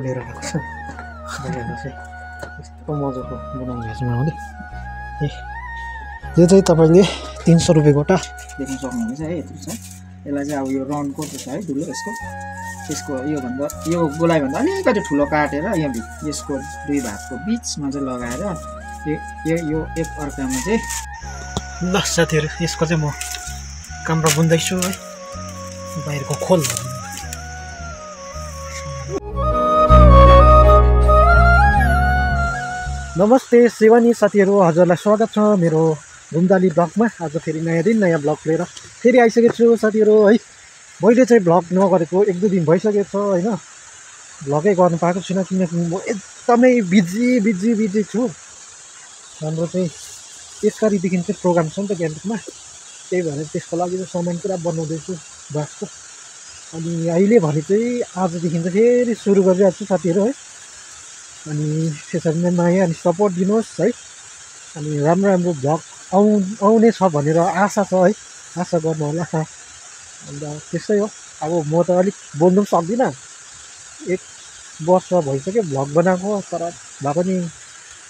लिएर गएको छ हेर्नुहोस् है यस्तो मजाको बनाउनु भएको छ मामाले ए यो चाहिँ तपाईँले 300 रुपियाँ गोटा देख्न सक्नुहुनेछ है यत्रो छ यसलाई चाहिँ अब यो राउन्डको छ है ठुलो यसको यो गोलाइभन्दा अलिकति ठुलो काटेर यहाँ यसको दुई भागको बिचमा चाहिँ लगाएर यो एक अर्कामा चाहिँ ल साथीहरू यसको चाहिँ म काम्रो बुन्दैछु है बाहिरको खोल नमस्ते शिवानी साथीहरू हजुरलाई स्वागत छ मेरो घुमदाली ब्लगमा आज फेरि नयाँ दिन नयाँ ब्लग लिएर फेरि आइसकेको छु साथीहरू है मैले चाहिँ ब्लग नगरेको 1-2 दिन भइसकेको छ हैन ब्लगै गर्न पाएको छुइनँ किनकि म एकदमै बिजी छु हाम्रो चाहिँ यसकारीदेखि चाहिँ प्रोग्राम छ नि त क्याम्पसमा त्यही भएर त्यसको लागि चाहिँ सामान पुरा बनाउँदैछु बासको अनि अहिले भने चाहिँ आजदेखि चाहिँ फेरि सुरु गरिरहेको छु साथीहरू है अनि त्यसरी नै माया अनि सपोर्ट दिनुहोस् है अनि राम्रो ब्लग आउने छ भनेर आशा छ है आशा गर्नु होला अन्त त्यस्तै हो अब म त अलिक बोल्नु पनि सक्दिनँ 1 वर्ष भइसक्यो ब्लग बनाएको तर भए पनि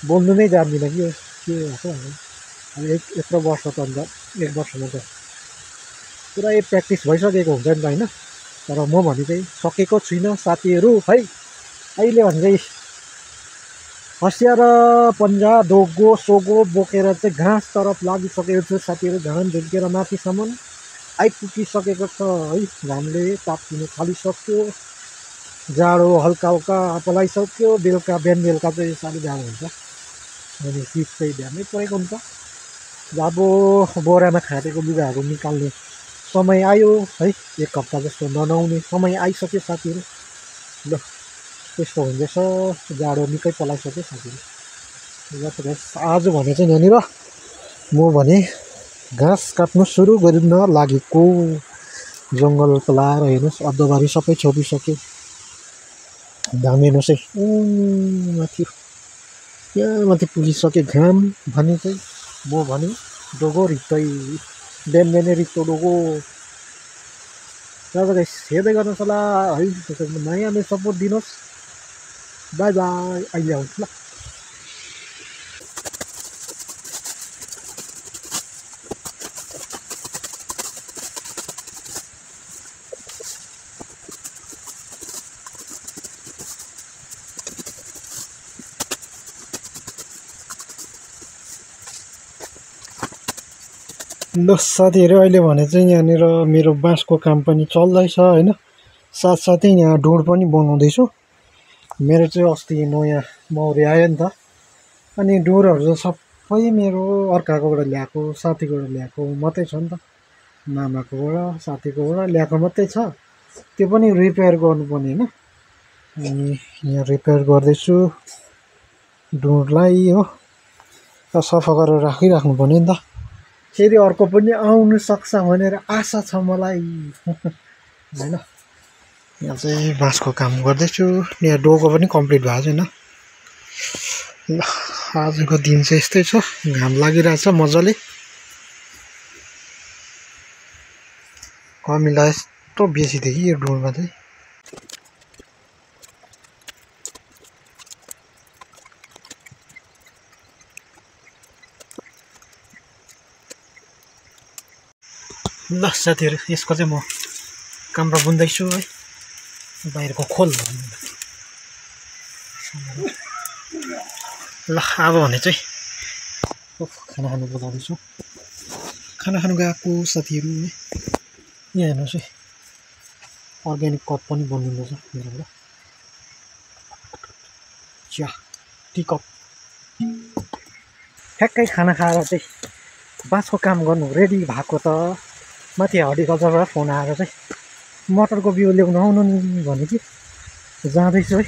बोल्नु नै जान्दिनँ कि के भएको अब यत्रो वर्ष त अन्त 1 वर्षमा त पुरै प्र्याक्टिस भइसकेको हुन्छ नि त होइन तर म भने चाहिँ सकेको छुइनँ साथीहरू है अहिले भने चाहिँ हँसिया र पन्जा डोगो सोगो बोकेर चाहिँ घाँस तरफ लागिसकेको छु साथीहरू घाम झुल्केर माथिसम्म आइपुगिसकेको छ है घामले ताप्नु थालिसक्यो जाडो हल्का पलाइसक्यो बिहान बेलुका चाहिँ साह्रै जाडो हुन्छ अनि शीत चाहिँ बिहानै परेको हुन्छ अब बोरामा खाटेको लुगाहरू निकाल्ने समय आयो है 1 हप्ता जस्तो ननाउने समय आइसक्यो साथीहरू ल त्यस्तो हुँदैछ जाडो निकै पलाइसक्यो साथीहरू आज भने चाहिँ यहाँनिर म भने घाँस काट्नु सुरु गर्न लागेको जङ्गल पलाएर हेर्नुहोस् अद्धबारी सबै छोपिसक्यो घाम हेर्नुहोस् है यहाँ माथि पुगिसक्यो घाम भने चाहिँ म भने डोगो रित्तै बिहानै रित्तो डोगो तपाईँ हेर्दै गर्नुहोस् होला है नयाँले सपोर्ट दिनुहोस् बाई अहिले आउँछु ल ल साथीहरू अहिले भने चाहिँ यहाँनिर मेरो बाँसको काम पनि चल्दैछ होइन साथसाथै यहाँ डोर पनि बनाउँदैछु मेरो चाहिँ अस्ति नयाँ मौरी आयो नि त अनि डोरहरू सबै मेरो अर्काकोबाट ल्याएको साथीकोबाट ल्याएको मात्रै छ नि त मामाकोबाट साथीकोबाट ल्याएको मात्रै छ त्यो पनि रिपेयर गर्नुपर्ने होइन अनि यहाँ रिपेयर गर्दैछु डोरलाई हो सफा गरेर राखिराख्नु पर्ने नि त फेरि अर्को पनि आउनु सक्छ भनेर आशा छ मलाई होइन यहाँ चाहिँ बाँसको काम गर्दैछु यहाँ डोको पनि कम्प्लिट भएको छैन ल आजको दिन चाहिँ यस्तै छ घाम लागिरहेछ मजाले कमिला यस्तो बेसी थियो कि यो डोरमा चाहिँ ल साथीहरू यसको चाहिँ म काम्रो बुन्दैछु है बाहिरको खोल ल अब भने चाहिँ खाना खानु बोलाउँदैछु खाना खानु गएको साथीहरू है यहाँ हेर्नुहोस् है अर्ग्यानिक कप पनि बनिँदैछ मेरोबाट चिया टी कप ठ्याक्कै खाना खाएर चाहिँ बाँसको काम गर्नु रेडी भएको त माथि हर्टिकल्चरबाट फोन आएर चाहिँ मटरको बिउ ल्याउनु आउनु नि भने कि जाँदैछु है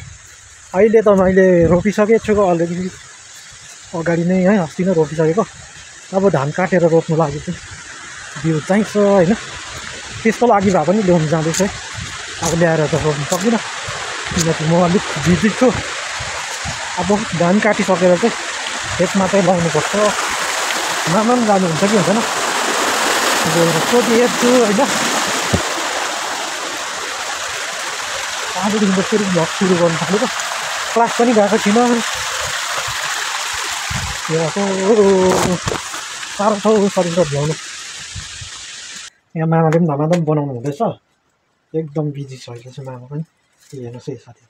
अहिले त मैले रोपिसकेको छु अलरेडी अगाडि नै है अस्ति नै रोपिसकेको अब धान काटेर रोप्नु लागि चाहिँ बिउ चाहिन्छ होइन त्यसको लागि भए पनि ल्याउनु जाँदैछु है अब ल्याएर त रोप्नु सक्दिनँ किनकि म अलिक बिजी छु अब धान काटिसकेर चाहिँ खेतमा चाहिँ लाउनुपर्छ मामा पनि जानुहुन्छ कि हुँदैन गएर सोधि हेर्छु होइन आजदेखि त फेरि भ्लग सुरु गर्नु थालेको क्लास पनि गएको थिइनँ साह्रो छ शरीर भ्याउनु यहाँ मामाले पनि धमाधम बनाउनु हुँदैछ एकदम बिजी छ अहिले चाहिँ मामा पनि हेर्नुहोस् है साथी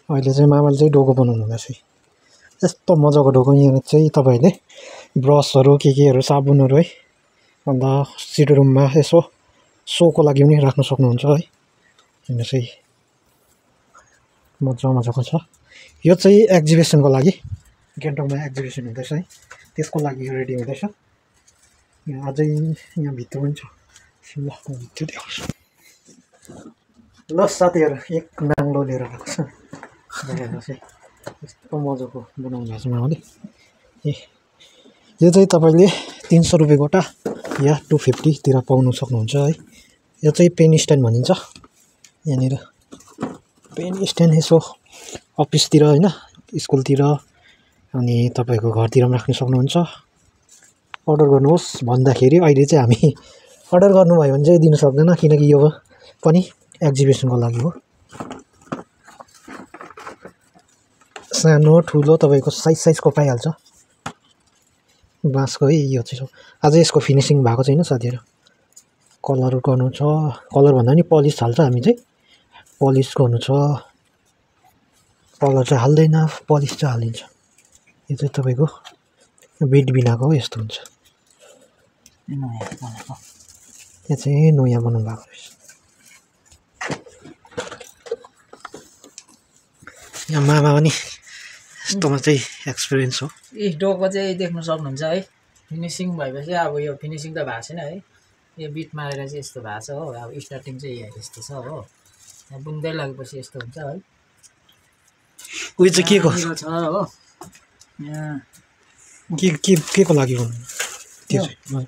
अहिले चाहिँ मामाले चाहिँ डोको बनाउनु हुँदैछ यस्तो मजाको डोको यहाँ चाहिँ तपाईँहरूले ब्रसहरू केहरू साबुनहरू है अन्त सिटो रुममा यसो सोको लागि पनि राख्न सक्नुहुन्छ है हेर्नुहोस् है मजाको छ यो चाहिँ एक्जिबिसनको लागि गान्तोकमा एक्जिबिसन हुँदैछ है त्यसको लागि रेडी हुँदैछ यहाँ अझै यहाँ भित्र पनि छ ल भित्र देखाउँछु ल साथीहरू एक नाङ्लो लिएर आएको छ हेर्नुहोस् है यस्तो मजाको बनाउनु भएको छ मामाले ए यो चाहिँ तपाईँले 300 रुपियाँ गोटा या 250 तिर पाउनु सक्नुहुन्छ है यो चाहिँ पेन स्ट्यान्ड भनिन्छ यहाँनिर पेन स्ट्यान्ड यसो अफिसतिर होइन स्कुलतिर अनि तपाईँको घरतिर पनि राख्न सक्नुहुन्छ अर्डर गर्नुहोस् भन्दाखेरि अहिले चाहिँ हामी अर्डर गर्नुभयो भने चाहिँ दिनु सक्दैन किनकि यो पनि एक्जिबिसनको लागि हो सानो ठुलो तपाईँको साइजको पाइहाल्छ बाँसको है यो चाहिँ अझै यसको फिनिसिङ भएको छैन साथीहरू कलर गर्नु छ कलर भन्दा पनि पलिस हाल्छ हामी चाहिँ पलिस गर्नु छ कलर चाहिँ हाल्दैन पलिस चाहिँ हालिन्छ यो चाहिँ तपाईँको बिट बिनाको यस्तो हुन्छ यो चाहिँ नयाँ बनाउनु भएको रहेछ यहाँ मामा पनि यस्तोमा चाहिँ एक्सपिरियन्स हो डोको चाहिँ देख्न सक्नुहुन्छ है फिनिसिङ भएपछि अब यो फिनिसिङ त भएको छैन है यो बिट मारेर चाहिँ यस्तो भएको छ हो अब स्टार्टिङ चाहिँ यहाँ यस्तो छ हो बुन्दै लागेपछि यस्तो हुन्छ है उयो चाहिँ के को छ हो यहाँ के को लागि भन्नु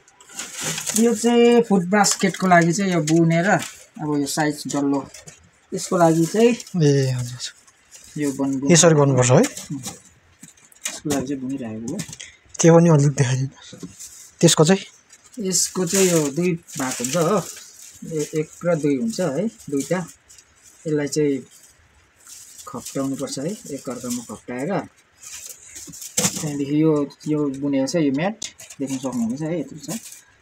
यो चाहिँ फुड बास्केटको लागि चाहिँ यो बुनेर अब यो साइज डल्लो यसको लागि चाहिँ ए हजुर यो यसरी गर्नुपर्छ है यसको लागि चाहिँ बुनिरहेको हो त्यो पनि अलिक देखाइदिनु त्यसको चाहिँ यसको चाहिँ यो दुई भाग हुन्छ हो एक र दुई हुन्छ है दुईटा यसलाई चाहिँ खप्टाउनुपर्छ है एकअर्कामा खप्टाएर त्यहाँदेखि यो बुनेको छ यो म्याट देख्न सक्नुहुन्छ है यत्रो छ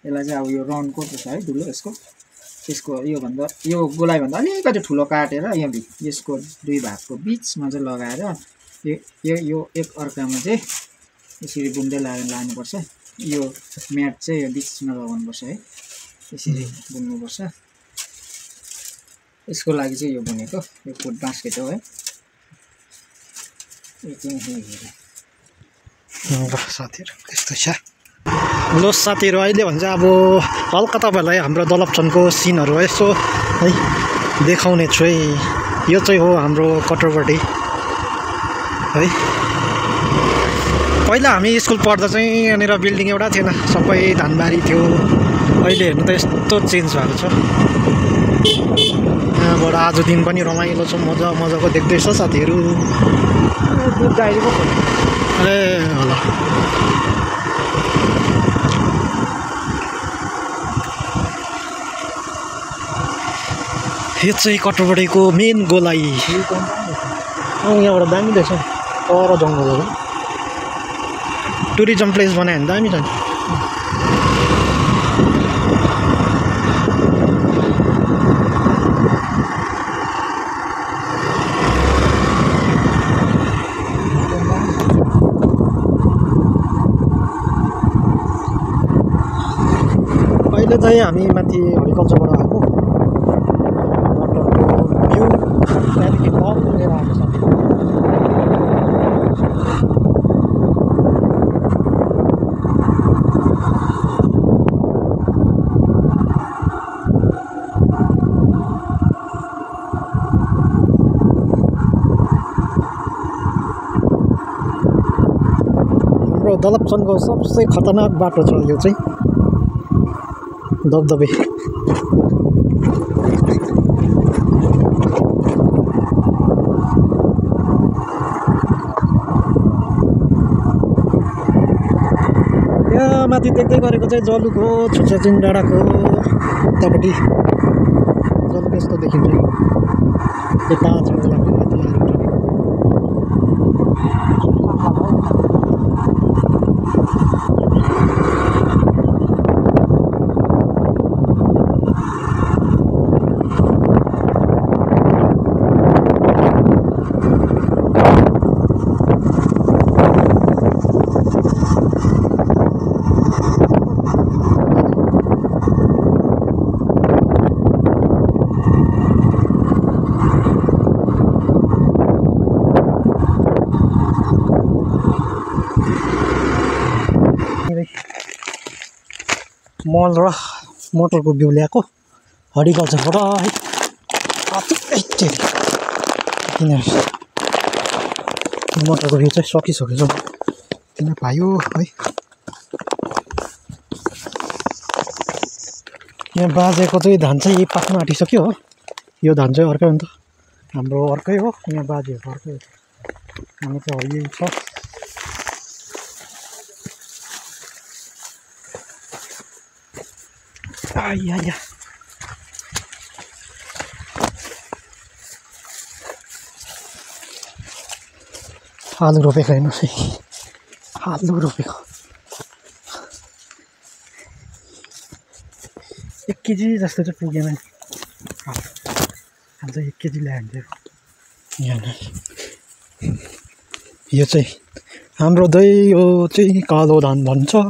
यसलाई चाहिँ अब यो राउन्डको छ है ठुलो यसको योभन्दा यो गोलाइभन्दा अलिकति ठुलो काटेर यसको दुई भागको बिचमा चाहिँ लगाएर यो एक अर्कामा चाहिँ यसरी बुन्दै लानुपर्छ यो म्याट चाहिँ यो बिचमा लगाउनुपर्छ है यसरी बुन्नुपर्छ यसको लागि चाहिँ यो बुनेको यो फुड बास्केट हो है यो चाहिँ साथीहरू त्यस्तो छ ल साथीहरू अहिले भन्छ अब हल्का तपाईँहरूलाई हाम्रो दलपचनको सिनहरू यसो है देखाउने छु है यो चाहिँ हो हाम्रो कटरपट्टि है पहिला हामी स्कुल पढ्दा चाहिँ यहाँनिर बिल्डिङ एउटा थिएन सबै धानबारी थियो अहिले हेर्नु त यस्तो चेन्ज भएको छ यहाँबाट आज दिन पनि रमाइलो छ मजाको देख्दैछ साथीहरू ए होला यो चाहिँ कटरपट्टिको मेन गोलाइ यहाँबाट दामी रहेछ पर जङ्गलहरू टुरिज्म प्लेस बनायो भने दामी छ नि अहिले चाहिँ हामी माथि हर्टिकल्चरबाट आएको भ्यू त्यहाँदेखि मल लिएर आएको छ हाम्रो दलपचनको सबसे खतरनाक बाटो छ यो चाहिँ दबदबे त्यहाँ माथि देख्दै गरेको चाहिँ जलुको छुच्चाचिङ डाँडाको उतापट्टि जलुको यस्तो देखिन्छ यता जग्गा मल र मटरको बिउ ल्याएको हर्टिकल्चरबाट है किनभने मटरको बिउ चाहिँ सकिसकेछ किन पायो है यहाँ बाजेको चाहिँ धान चाहिँ पाक्न आँटिसक्यो हो यो धान चाहिँ अर्कै हो नि त हाम्रो अर्कै हो यहाँ बाजेहरूको अर्कै हो हाम्रो चाहिँ हरियो छ आइया आलु रोपेको हेर्नुहोस् है आलु रोपेको 1 केजी जस्तो चाहिँ पुगेन नि हाल्छ 1 केजी ल्यायो यो चाहिँ हाम्रो दही यो चाहिँ कालो धान भन्छ हो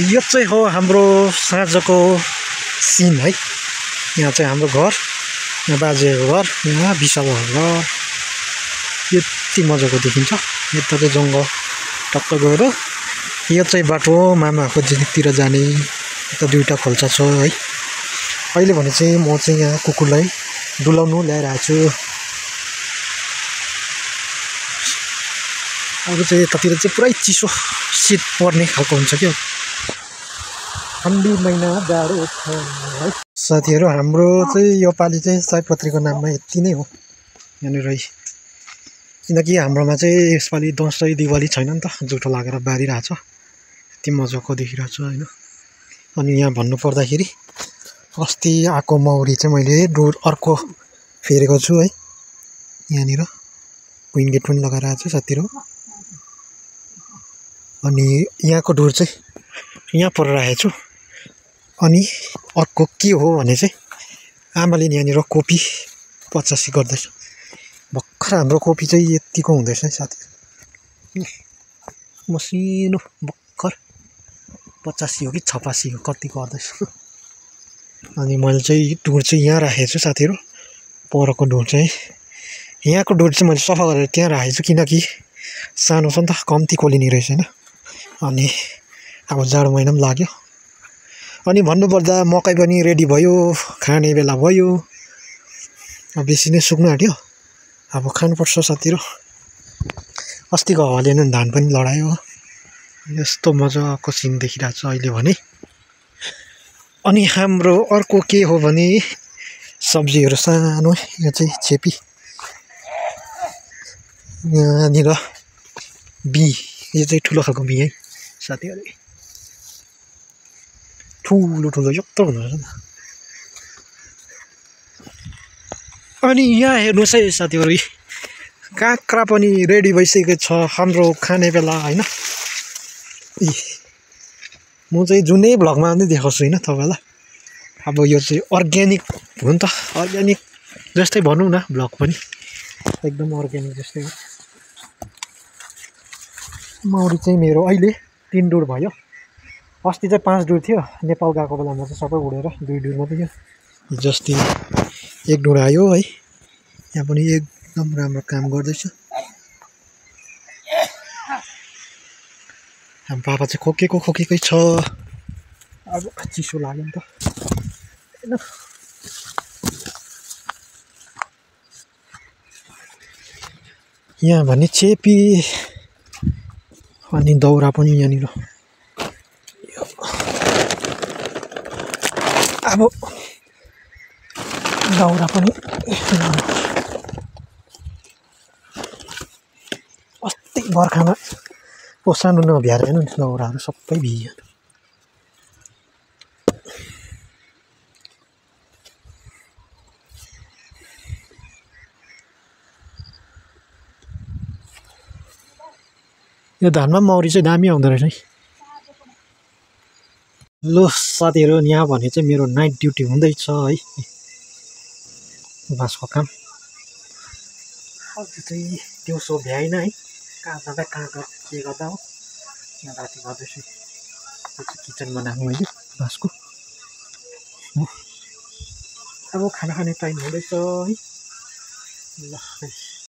यो चाहिँ हो हाम्रो साँझको सिन है यहाँ चाहिँ हाम्रो घर यहाँ बाजेको घर यहाँ विशालको घर यति मजाको देखिन्छ यता चाहिँ जङ्गल टक्क गएर यो चाहिँ बाटो मामाको तिर जाने यता 2टा खोल्सा छ है अहिले भने चाहिँ म चाहिँ यहाँ कुकुरलाई डुलाउनु ल्याइरहेको छु अब चाहिँ यतातिर चाहिँ पुरै चिसो शीत पर्ने खालको हुन्छ क्या ठन्डी महिना जाडो छ है साथीहरू हाम्रो चाहिँ यो पालि चाहिँ सयपत्रीको नाममा यति नै हो यहाँनिर किनकि हाम्रोमा चाहिँ यसपालि दसैँ दिवाली छैन नि त जुठो लागेर बारिरहेछ यति मजाको देखिरहेछ होइन अनि यहाँ भन्नुपर्दाखेरि अस्ति आएको मौरी चाहिँ मैले डोर अर्को फेरेको छु है यहाँनिर क्विन गेट पनि लगाएर आएको छु साथीहरू अनि यहाँको डोर चाहिँ यहाँ पर राखेको छु अनि अर्को के हो भने चाहिँ आमाले यहाँनिर कोपी 85 गर्दैछ भर्खर हाम्रो कोपी चाहिँ यतिको हुँदैछ है साथी मसिनो भर्खर 85 हो कि 86 हो कति गर्दैछ अनि मैले चाहिँ डोर चाहिँ यहाँ राखेको छु साथीहरू परको डोर चाहिँ यहाँको डोर चाहिँ मैले सफा गरेर त्यहाँ राखेको छु किनकि सानो छ नि त कम्ती खोलिने रहेछ होइन अनि अब जाडो महिना पनि लाग्यो अनि भन्नुपर्दा मकै पनि रेडी भयो खाने बेला भयो अब बेसी नै सुक्नु आँट्यो अब खानुपर्छ साथीहरू अस्तिको हावाले नै धान पनि लडायो यस्तो मजाको सिन देखिरहेको छ अहिले भने अनि हाम्रो अर्को के हो भने सब्जीहरू सानो यो चाहिँ छेपी यहाँनिर बी यो चाहिँ ठुलो खालको बी है साथीहरू ठुलो ठुलो यत्रो हुँदो रहेछ अनि यहाँ हेर्नुहोस् है साथीहरू काँक्रा पनि रेडी भइसकेको छ हाम्रो खाने बेला होइन म चाहिँ जुनै भ्लगमा पनि देखाउँछु होइन तपाईँलाई अब यो चाहिँ अर्ग्यानिक हो नि त अर्ग्यानिक जस्तै भनौँ न भ्लग पनि एकदम अर्ग्यानिक जस्तै हो मौरी चाहिँ मेरो अहिले 3 डुर भयो अस्ति चाहिँ 5 डुर थियो नेपाल गएको बेलामा चाहिँ सबै उडेर 2 डुर मात्रै थियो जस्तै 1 डुर आयो है यहाँ पनि एकदम राम्रो काम गर्दैछ हाम्रो पापा चाहिँ खोकेकै छ अब चिसो लाग्यो नि त हैन यहाँ भने चेपी अनि दाउरा पनि यहाँनिर अब दाउरा पनि अस्ति बर्खामा सानो नभ्याएर हेर्नु नि दाउराहरू सबै भिज्यो यो धानमा मौरी चाहिँ दामी आउँदो रहेछ है। लो साथीहरू, यहाँ भने चाहिँ मेरो नाइट ड्युटी हुँदैछ है, बाँसको काम। आज चाहिँ दिउँसो भ्याइन है, कहाँ जाँदा कहाँ के गर्दा हो। यहाँ राति गर्दैछु, यो चाहिँ किचन बनाएको मैले बाँसको। अब खाना खाने टाइम हुँदैछ है। ल